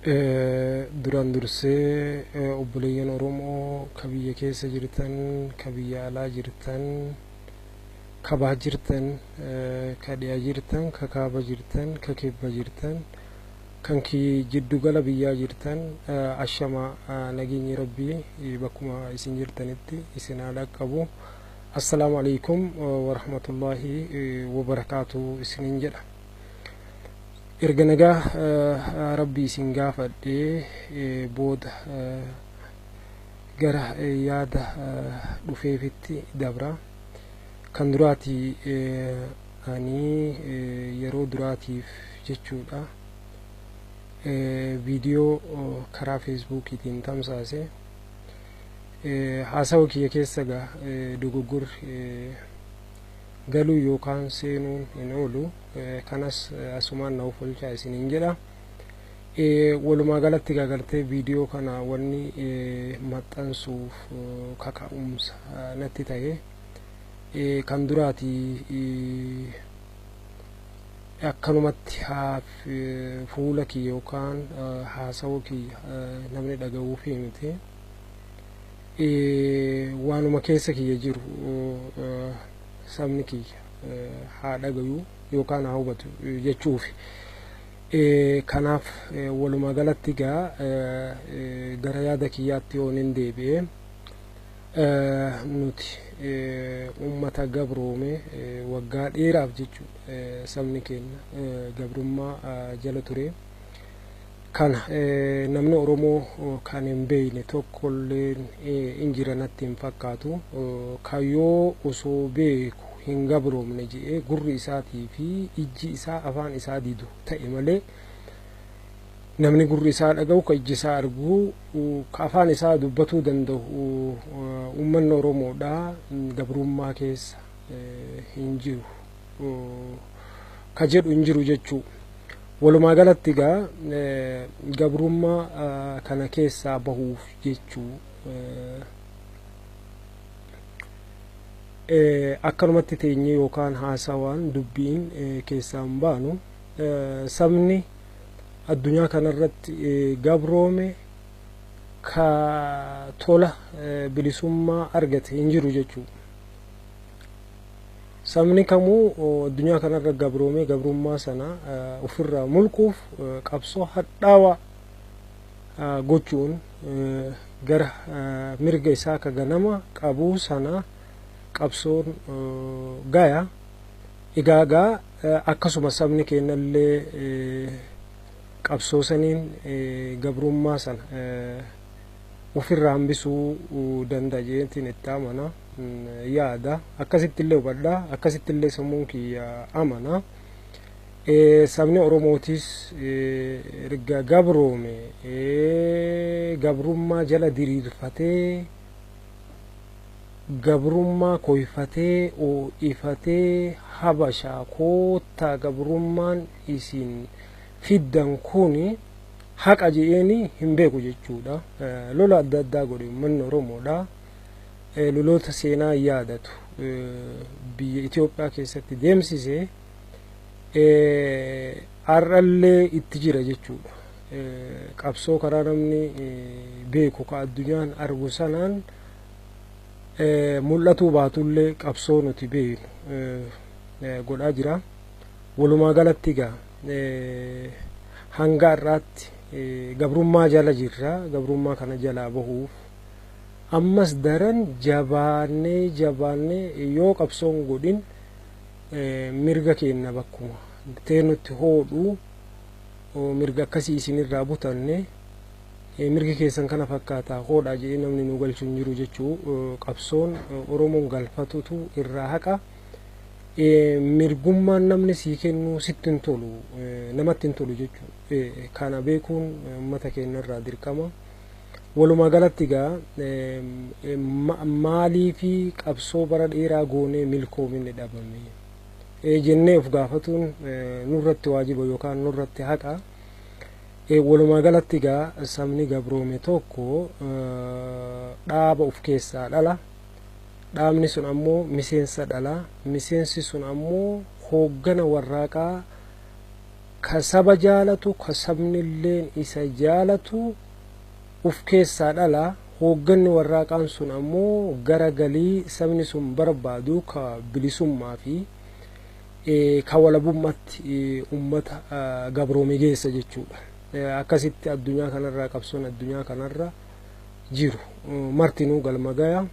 Duraan dursee obboleeyyan Oromoo ka biyya keessa jirtan, ka biyya alaa jirtan, ka baha jirtan, ka dhiyaa jirtan, ka kaaba jirtan, ka kibba jirtan, kan jiddugala biyyaa jirtan ashama nageenyi rabbii bakkuma isin jirtanitti isin haa dhaqqabu. Assalaamu alaykum wa rahmatullaahi wa barakaatuh isiniin jedha. Erga nagaa rabbii isin gaafadhee booda gara yaada dhufeefitti dabra. Kan duraati ani yeroo duraatiif jechuudha viidiyoo karaa feesbuukiitiin tamsaase haasawa kiyya keessa dogoggorri galuu yookaan seenuun hin oolu. Kanas asumaan na ofolchaa isiniin jedha. Walumaa galatti gagartee viidiyoo kana wanni maxxansuuf kaka'umsa natti ta'e kan duraati akkanumatti fuula kiyya yookaan haasawa kiyya namni dhaga'uuf miti waanuma keessa kiyya jiru sabni kiyya haa dhaga'u yookaan haa hubatu jechuuf. Kanaaf walumaa galatti gara yaada kiyyaatti yoon deebi'e nuti ummata gabroome waggaa dheeraaf jechuudha sabni keenya gabrummaa jala ture. Kana namni Oromoo kan hin beekne tokkollee hin jiru natti hin fakkaatu. Kayyoo osoo beeku hin gabroomne jedhee gurri isaatii fi ijji isaa afaan isaa didu ta'e malee namni gurri isaa dhaga'u ka ijji isaa argu ka afaan isaa dubbatuu danda'u uummanni Oromoodhaa gabrummaa keessa hin jiru ka jedhu hin jiru jechuu. Walumaa galatti gabrummaa kana keessaa bahuuf jechuu akkanumatti teenye yookaan haasawaan dubbiin keessaa hin baanu sabni addunyaa kanarratti gabroome ka tola bilisummaa argate hin jiru jechuu. Sabni kamuu addunyaa kanarra gabroome gabrummaa sana ofirraa mulquuf qabsoo hadhaawaa gochuun gara mirga isaa ka ganama qabuu sana qabsoon gaya igaagaa akkasuma sabni keenyallee qabsoo saniin gabrummaa sana ofirraa hambisuu danda'a jeetiin itti amana yaada. Akkasitti illee hubadhaa, akkasitti illee sammuun kiyya amana. Sabni Oromootis erga gabroome gabrummaa jala diriirfatee gabrummaa koyfatee ifatee habashaa koottaa gabrummaan isin fiddan kun haqa je'eeni hin beeku jechuudha. Lola adda addaa godhe uummanni Oromoodha. Loloota seenaa yaadatu biyya Itoophiyaa keessatti deemsise har'allee itti jira jechuudha. Qabsoo karaa namni beeku ka addunyaan argu sanaan mul'atuu baatullee qabsoo nuti beeknu godhaa jira. Walumaa galatti hanga har'aatti gabrummaa jala jirra. Gabrummaa kana jalaa bahuuf ammas daran jabaannee yoo qabsoon godhin mirga keenya bakkuma teenutti hoodhu mirga akkasii isinirraa butanne mirgi keessan kana fakkaataa hoodhaa jedhee namni nu galchu hin jiru jechuu. Qabsoon Oromoon galfatutu irraa haqa. Mirgummaan namni sii kennu sitti hin tolu namatti hin tolu jechuu. Kana beekuun uummata keenya irraa dirqama. Walumaa galatti maalii fi qabsoo bara dheeraa goonee milkoomine dhabame jennee of gaafatuun nurratti waajiba yookaan nurratti haqa. Walumaa galatti sabni gabroome tokko dhaaba of keessaa dhala. Dhaabni sun ammoo miseensa dhala. Miseensi sun ammoo hooggana warraaqaa ka saba jaalatu ka sabnilleen isa jaalatu uf keessaa dhala. Hoogganni warraaqaan sun ammoo gara galii sabni sun barbaadu ka bilisummaa fi ka walabummaatti ummata gabroome geessa jechuudha. Akkasitti addunyaa kanarraa qabsoon addunyaa kanarra jiru martinuu galma gaya.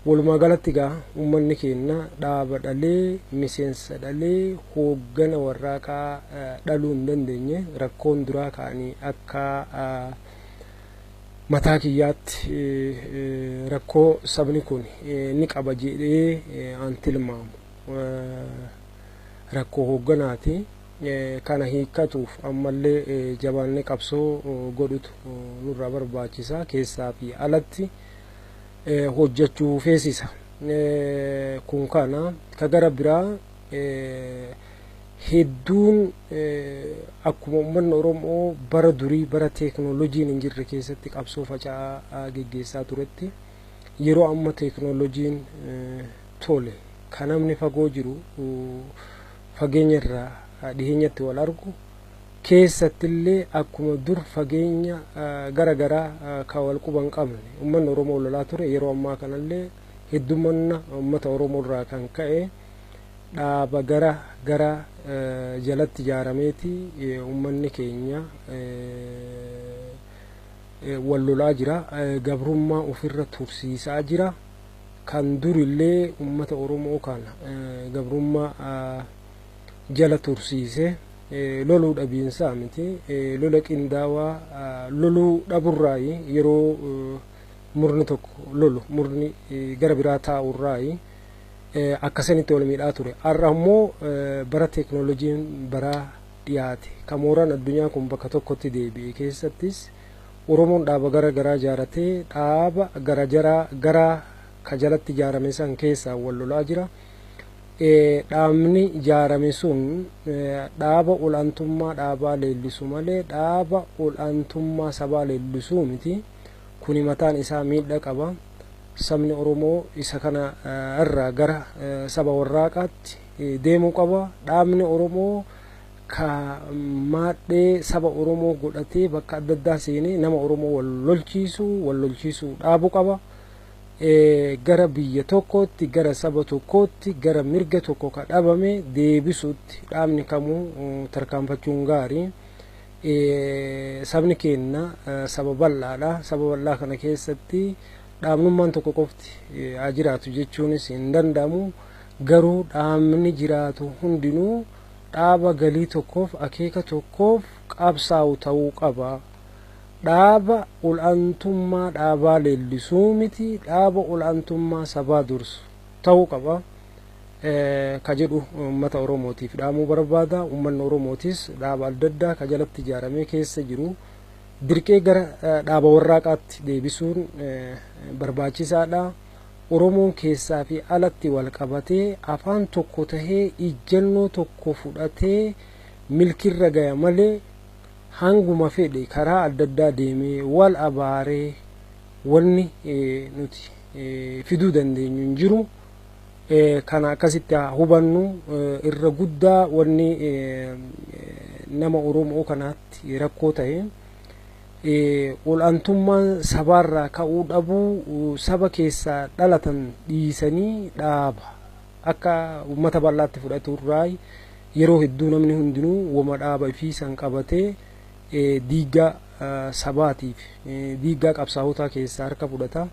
Walumaa galatti gaa ummanni keenya dhaaba dhalee miseensa dhalee hooggana warraaqaa dhaluu hin dandeenye rakkoon duraa ka'anii akka mataa kiyyaatti rakkoo sabni kun ni qaba jedhee an tilmaamu rakkoo hoogganaati. Kana hiikkatuuf ammallee jabaannee qabsoo godhutu nurraa barbaachisa. Keessaa fi alatti hojjechuu feesisa. Kun kana ka gara biraa hedduun akkuma uummanni Oromoo bara durii bara teeknooloojiin hin jirre keessatti qabsoo faca'aa geggeessaa turetti yeroo amma teeknooloojiin tole kan namni fagoo jiru fageenya irraa dhiheenyatti wal argu keessattillee akkuma dur fageenya gara garaa ka wal quban qabne uummanni Oromoo lolaa ture. Yeroo ammaa kanallee heddummanna uummata Oromoo irraa kan ka'e dhaaba gara jalatti ijaarameeti uummanni keenya wal lolaa jira. Gabrummaa ofirra tursiisaa jira. Kan durillee uummata Oromoo kana gabrummaa jala tursiise loluu dhabiinsaa miti. Lola qindaawaa loluu dhaburraayi yeroo murni tokko lolu murni gara biraa taa'urraayi akkasanitti wal miidhaa ture. Har'a immoo bara teeknooloojiin bara dhiyaate kan mooraan addunyaa kun bakka tokkotti deebi'e keessattis Oromoon dhaaba gara garaa ijaaratee dhaaba gara ka jalatti ijaarame san keessaa wal lolaa jira. Dhaabni ijaarame sun dhaaba olaantummaa dhaabaa leellisu malee dhaaba olaantummaa sabaa leellisuu miti. Kuni mataan isaa miidhaa qaba. Sabni Oromoo isa kana irraa gara saba warraaqaatti deemuu qaba. Dhaabni Oromoo ka maadhee saba Oromoo godhatee bakka adda addaa seenee nama Oromoo wal lolchiisuu dhaabuu qaba. Gara biyya tokkootti gara saba tokkootti gara mirga tokko ka dhabame deebisuutti dhaabni kamuu tarkaanfachuun gaarii. Sabni keenya saba bal'aadha. Saba bal'aa kana keessatti dhaabnummaan tokko qofti haa jiraatu jechuunis hin danda'amu. Garuu dhaabni jiraatu hundinuu dhaaba galii tokkoof akeeka tokkoof qabsaa'u ta'uu qaba. Dhaaba olaantummaa dhaabaa leellisuu miti. Dhaaba olaantummaa sabaa dursu ta'uu qaba. Ka jedhu uummata Oromootiif dhaamuu barbaada. Uummanni Oromootis dhaaba adda addaa ka jalatti ijaaramee keessa jiru dirqee gara dhaaba warraaqaatti deebisuun barbaachisaadha. Oromoon keessaa fi alatti wal qabatee afaan tokko tahee ijjannoo tokko fudhatee milkirra gaya malee hanguma fedhe karaa adda addaa deemee wal abaaree wanni nuti fiduu dandeenyu hin jiru. Kana akkasitti hubannu irra guddaa wanni nama Oromoo kanaatti rakkoo ta'e olaantummaan sabaarraa ka'uu dhabuu saba keessaa dhalatan dhiisanii dhaaba akka uummata bal'aatti fudhaturraa yeroo hedduu namni hundinuu wama dhaaba ifiisan qabatee diigaa sabaatiif diigaa qabsaa'otaa keessaa harka fudhata.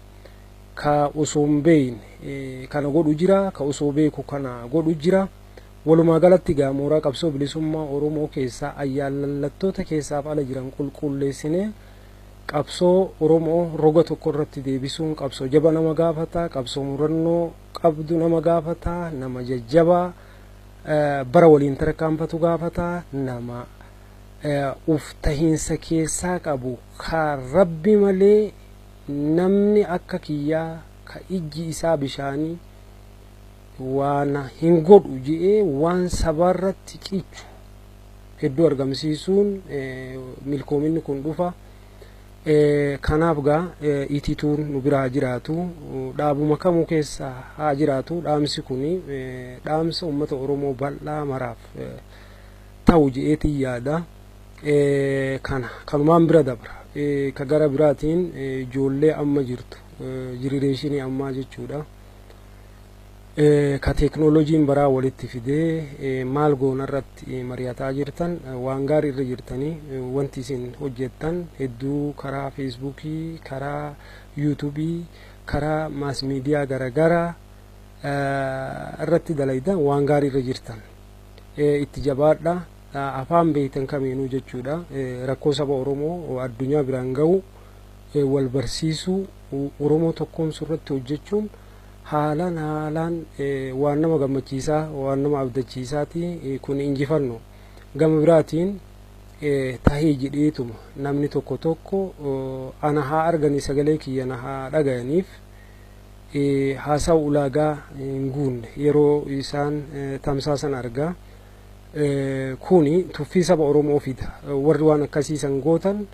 Ka osoo hin beekne kana godhu jira. Ka osoo beeku kana godhu jira. Walumaa galatti gaa mooraa qabsoo bilisummaa Oromoo keessaa ayyaalallattoota keessaaf ala jiran qulqulleessine qabsoo Oromoo roga tokko irratti deebisuun qabsoo jaba nama gaafata. Qabsoo murannoo qabdu nama gaafata. Nama jajjabaa bara waliin tarkaanfatu gaafata. Nama uf tahiinsa keessaa qabu ka rabbi malee namni akka kiyyaa ka ijji isaa bishaanii waan hin godhu jedhee waan sabarratti cichu hedduu argamsiisuun milkoominni kun dhufa. Kanaaf gaa itituun nu biraa jiraatu dhaabuma kamuu keessa haa jiraatu. Dhaamsi kun dhaamsa uummata Oromoo bal'aa maraaf ta'u je'eetii yaada. Kanumaan bira dabra. Ka gara biraatiin ijoollee amma jirtu jirireeshinii ammaa jechuudha. Ka teknooloojiin baraa walitti fidee maal goona irratti mari'ataa jirtan waan gaarii irra jirtanii wanti isin hojjettan hedduu karaa feesbuukii, karaa yuutuubii, karaa maas miidiyaa garaagaraa irratti dalaydan waan gaarii irra jirtan itti jabaadha. Afaan beektan kamiinuu jechuudha. Rakkoo saba Oromoo addunyaa biraan ga'u wal barsiisuu Oromoo tokkoomsuu irratti hojjechuun haalaan waan nama gammachiisaa waan nama abdachiisaati. Kun injifannoo gama biraatiin tahee jedheetuma namni tokko ana haa arganii sagalee kiyya na haa dhagayaniif haasa'u ulaagaa hin guunne yeroo isaan tamsaasan argaa. Kuni tuffii saba Oromoo fida. Warri waan akkasiisan gootan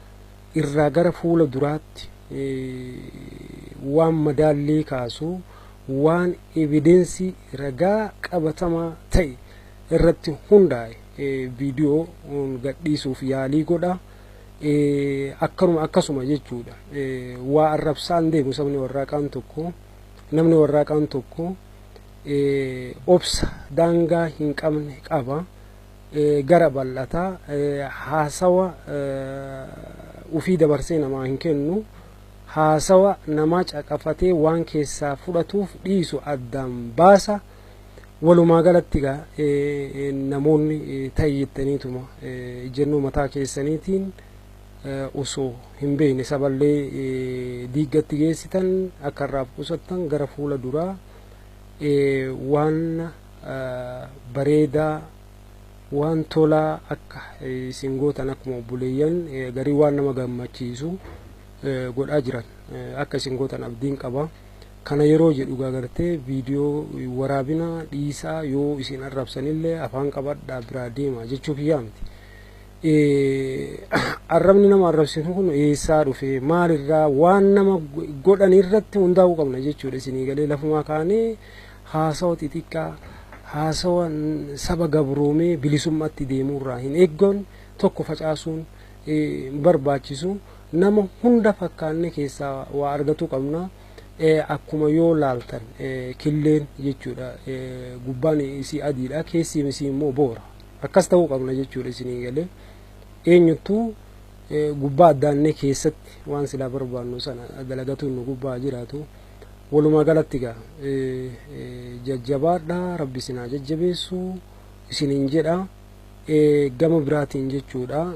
irraa gara fuula duraatti waan madaallee kaasu waan evidensii ragaa qabatamaa ta'e irratti hundaa'e viidiyoo gadhiisuuf yaalii godha. Akkasuma jechuudha. Waa arrabsaan deemu sabni warraaqaan tokko namni warraaqaan tokko obsa daangaa hin qabne qaba. Gara bal'ataa haasawa ufii dabarsee namaa hin kennu. Haasawa namaa caqafatee waan keessaa fudhatuuf dhiisu addaan baasa. Walumaa galatti namoonni tayyettaniituma ijennoo mataa keessaniitiin osoo hin beekne saballee diiggatti geessitan akka irraaf qusattan gara fuula duraa waan bareedaa waan tolaa akka isin gootan akkuma obboleeyyan garii waan nama gammachiisu godhaa jiran akka isin gootan abdiin qaba. Kana yeroo jedhu gartee viidiyoo waraabina dhiisaa yoo isin arrabsanillee afaan qabadhaa biraa deema jechuuf yaamti. Arrabni nama arrabsinu kun eessaa dhufe maalirraa waan nama godhan irratti hundaa'uu qabna jechuudha. Isinii galee lafumaa kaanee haasawa xixiqqaa haasawa saba gabroomee bilisummaatti deemuurraa hin eeggon tokko facaasuun barbaachisu. Nama hunda fakkaanne keessaa waa argatu qabna. Akkuma yoo laaltan killeen jechuudha. Gubbaan isii adiidha, keessi isii immoo boora. Akkas ta'uu qabna jechuudha isinii galee. Eenyuttuu gubbaa addaannee keessatti waan silaa barbaannu sana dalagatuun nu gubbaa jiraatu. Walumaa galatti jajjabaadha, rabbi isinaa jajjabeessu isiniin jedha. Gama biraatiin jechuudha.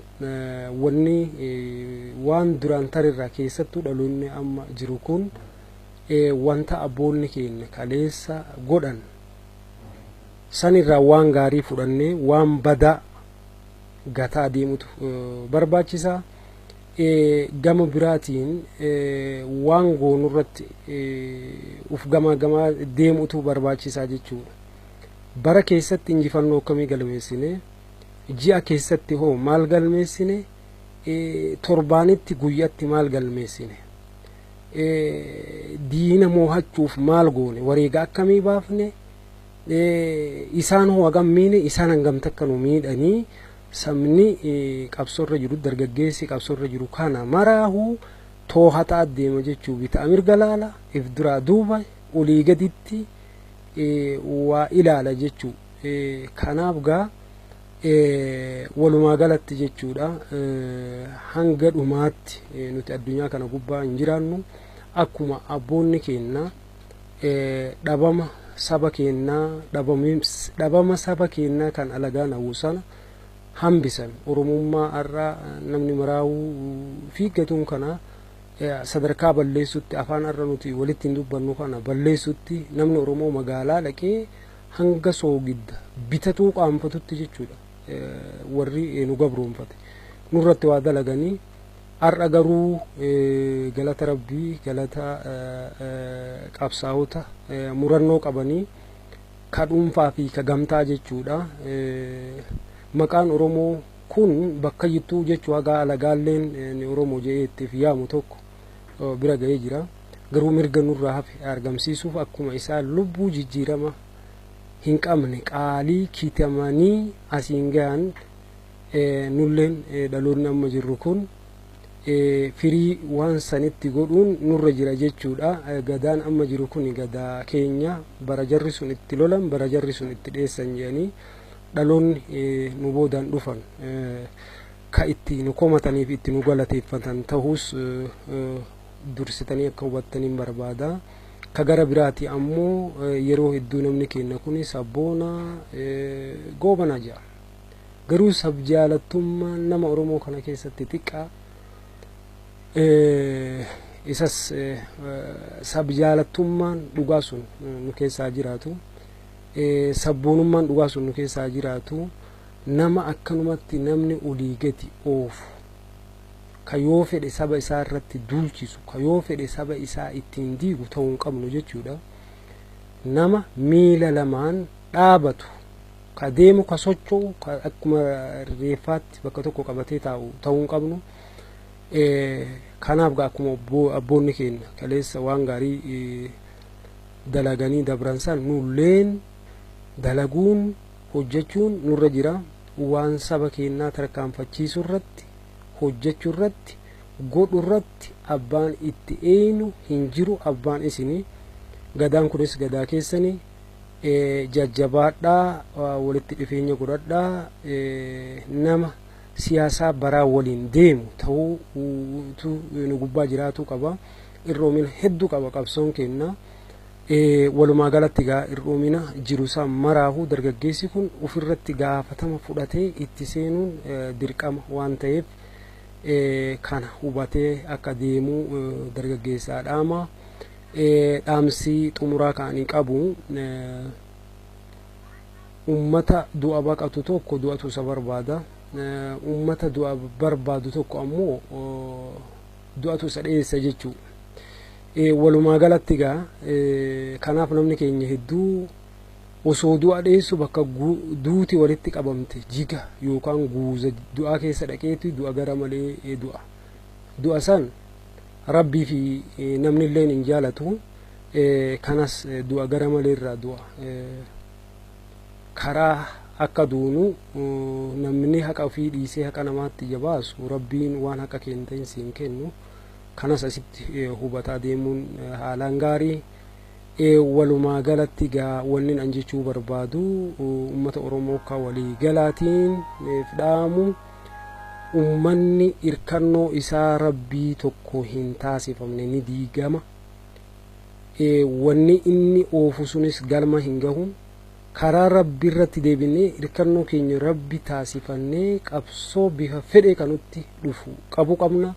Wanni waan duraan tarirraa keessattuu dhaloonni amma jiru kun wanta abboonni keenya kaleessa godhan sanirraa waan gaarii fudhannee waan badaa gataa deemutu barbaachisa. Gama biraatiin waan goonurratti uf gama deemutu barbaachisaa jechuudha. Bara keessatti injifannoo akkamii galmeessine, ji'a keessatti hoo maal galmeessine, torbaanitti guyyaatti maal galmeessine, diina moohachuuf maal goone, wareega akkamii baafne, isaan hoo hagam miine, isaan hangam takka nu miidhanii sabni qabsoorra jiru dargaggeessi qabsoorra jiru kana maraahu toohataa deema jechuu bitaa mirga laala if duraa duuba olii gaditti waa ilaala jechuu. Kanaaf walumaa galatti jechuudha. Hanga dhumaatti nuti addunyaa kana gubbaa hin jiraannu akkuma abboonni keenya dhabama saba keenyaa dhabama saba keenyaa kan alagaan hawwusana hambisan oromummaa arraa namni maraa'uu fiiggatuun kana sadarkaa balleessutti afaan arra nuti walitti hin dubbannu kana balleessutti namni Oromoo magaalaa dhaqee hanga soogidda bitatuu qaanfatutti jechuudha. Warri nu gabroonfate nurratti waa dalaganii arra garuu galata rabbii galata qabsaa'ota murannoo qabanii ka dhuunfaa fi ka gamtaa jechuudha. Maqaan Oromoo kun bakka jittuu jechuu haga alagaalleen Oromoo je'eettiif yaamu tokko bira ga'ee jira. Garuu mirga nurraa hafe argamsiisuuf akkuma isaa lubbuu jijjiirama hin qabne qaalii kitamanii asiin gahan nulleen dhaloonni amma jirru kun firii waan sanitti godhuun nurra jira jechuudha. Gadaan amma jiru kun gadaa keenya bara jarri sun itti lolan bara jarri sun itti dheessan jedhanii dhaloonni nu boodaan dhufan ka itti nu komataniif itti nu galateeffatan ta'us dursitanii akka hubattaniin barbaada. Ka gara biraati ammoo yeroo hedduu namni keenya kun sabboona goobana jedha. Garuu sabjaalattummaa nama Oromoo kana keessatti xiqqaa. Isas sabjaalattummaan dhugaa sun nu keessaa jiraatu, sabboonummaan dhugaa sun nu keessaa jiraatu, nama akkanumatti namni olii gadi oofu, ka yoo fedhe saba isaa irratti duulchisu, ka yoo fedhe saba isaa ittiin diigu ta'uu hin qabnu jechuudha. Nama miila lamaan dhaabatu, ka deemu, ka socho'u, ka akkuma reeffaatti bakka tokko qabatee taa'u ta'uu hin qabnu. Kanaaf akkuma abboonni keenya kaleessa waan gaarii dalaganii dabransan nulleen dalaguun hojjechuun nurra jira. Waan saba keenyaa tarkaanfachiisuu irratti, hojjechuu irratti, godhu irratti abbaan itti eenu hin jiru. Abbaan isinii gadaan kunis gadaa keessanii jajjabaadhaa, walitti dhufeenya godhadhaa, nama siyaasaa baraa waliin deemu ta'uutu nu gubbaa jiraatu qaba. Irroomina hedduu qaba qabsoon keenya. Walumaa galatti gaa irroomina jiru isaa maraahu dargaggeessi kun ofirratti gaafatama fudhatee itti seenuun dirqama waan ta'eef kana hubatee akka deemu dargaggeessaa dhaama. Dhaamsi xumuraa kaanii qabu ummata du'a baqatu tokko du'atu isa barbaada. Ummata du'a barbaadu tokko ammoo du'atu isa dheessa jechuu. Walumaa galatti gaa kanaaf namni keenya hedduu osoo du'a dheessu bakka duuti walitti qabamte jiga yookaan guuza du'aa keessa dhaqeeti du'a gara malee du'a san rabbii fi namni illee hin jaalatu. Kanas du'a gara malee irraa du'a karaa akka duunu namni haqa ofii dhiisee haqa namaatti jabaasu rabbiin waan haqa kenteen siin kennu. Kanas asitti hubataa deemuun haalaan gaarii. Walumaa galatti gaa wanni an jechuu barbaadu ummata Oromoo akka walii galaatiin fidhaamu ummanni irkannoo isaa rabbii tokko hin taasifamne ni diigama. Wanni inni oofu sunis galma hin gahu. Karaa rabbi irratti deebinee irkannoo keenya rabbi taasifannee qabsoo bifa fedhe kanutti dhufu qabu qabna.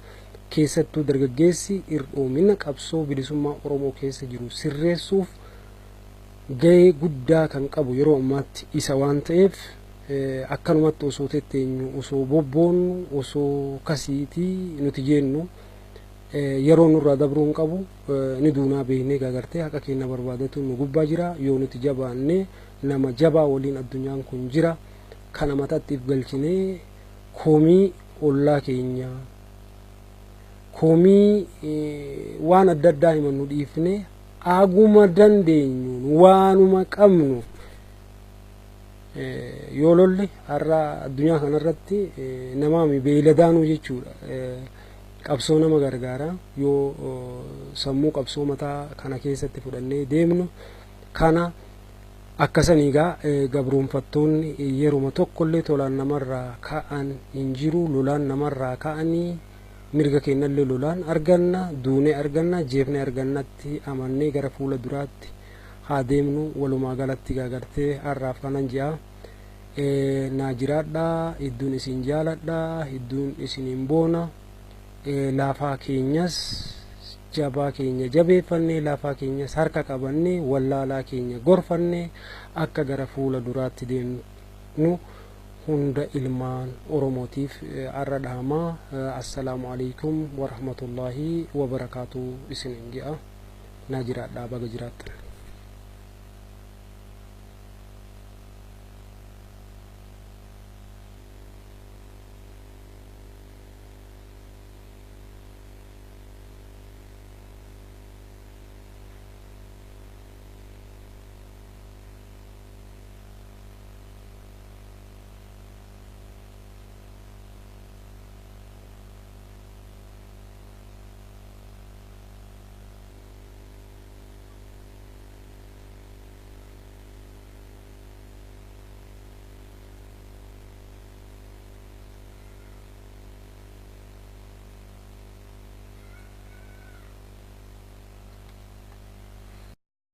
Keessattuu dargaggeessi irroomina qabsoo bilisummaa Oromoo keessa jiru sirreessuuf gahee guddaa kan qabu yeroo ammaatti isa waan ta'eef akkanumatti osoo tetteenyu, osoo bobboonnu, osoo kasiitii nuti jennu yeroo nurraa dabruu hin qabu. Ni duunaa beeknee gagartee haqa keenya barbaadatu nu gubbaa jira. Yoo nuti jabaannee nama jabaa waliin addunyaan kun jira. Kana mataatti galchinee komii ollaa keenya, komii waan adda addaa himannu dhiifne aguma dandeenyu waanuma qabnu yoo lolle har'a addunyaa kanarratti namaami beeladaanuu jechuudha. Qabsoo nama gargaara yoo sammuu qabsoo mataa kana keessatti fudhannee deemnu. Kana akkasanii gaa gabroonfattoonni yeruma tokkollee tolaan namarraa ka'an hin jiru. Lolaan namarraa ka'anii mirga keenyallee lolaan arganna, duunee arganna, jeefnee argannatti amannee gara fuula duraatti haa deemnu. Walumaa galatti gaagartee har'aaf kanan ji'a. Naa jiraadhaa, hedduun isin jaaladhaa, hedduun isiniin boona. Laafaa keenyas jabaa keenya jabeeffannee, laafaa keenyas harka qabannee, wallaalaa keenya gorfannee akka gara fuula duraatti deemnu hunda ilmaan Oromootiif har'a dhaamaa. Assalaamu alaikum warahmatullahi wabarakaatu isiniin jedha. Naa jiraadhaa, baga jiraattan.